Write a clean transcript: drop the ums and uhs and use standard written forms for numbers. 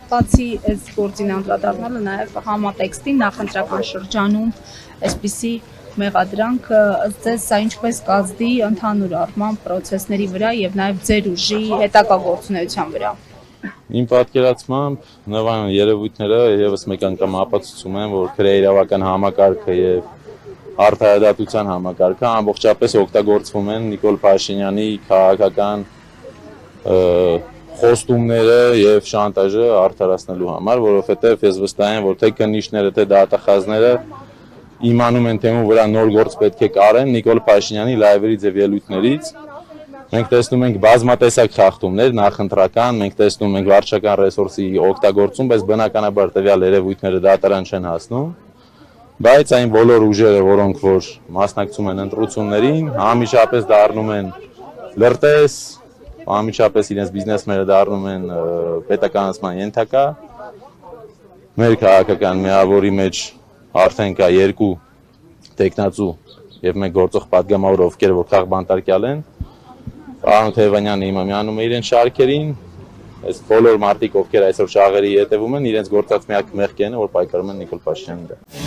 Բացի այս գործին անդրադառնալը նաև համատեքստի նախընտրական շրջանում այսպիսի մեղադրանք ըստ ձեզ սա ինչպես կազդի ընդհանուր առմամբ պրոցեսների վրա եւ նաեւ ձեր ուժի հետագա գործունեության վրա։ Իմ պատկերացմամբ նման երևույթները եւս մեկ անգամ ապացուցում են, որ քրեիրավական համակարգը եւ արդարադատության համակարգը ամբողջապես օգտագործվում են Նիկոլ Փաշինյանի քաղաքական խոստումները եւ շանտաժը արդարացնելու համար, որովհետեւ ես վստահ եմ, որ թե կնիշները, թե դատախազները իմանում են թե ում վրա նոր գործ պետք է կարեն Նիկոլ Փաշինյանի լայվերից եւ ելույթներից։ Մենք տեսնում ենք բազմատեսակ խախտումներ, նախընտրական, մենք տեսնում ենք վարչական ռեսուրսի օգտագործում, բայց բնականաբար տվյալ երևույթները դատարան չեն հասնում։ Բայց այն բոլոր ուժերը, որոնք որ մասնակցում են ընտրություններին, ամիջապես դառնում են լրտես, ամիջապես իրենց բիզնեսները դառնում են պետականացման ենթակա։ Մեր քաղաքական միավորի մեջ արդեն կա երկու տեխնացու եւ մեկ գործող պատգամավոր, ովքեր որ քաղբանտարկյալ են։ Պարոն Թևանյանը հիմա միանում է իրենց շարքերին, այս բոլոր մարդիկ, ովքեր այսօր շաղերի հետևում են, իրենց գործած միակ մեղքերն են, որ պայքարում են Նիկոլ Փաշինյանի դեմ։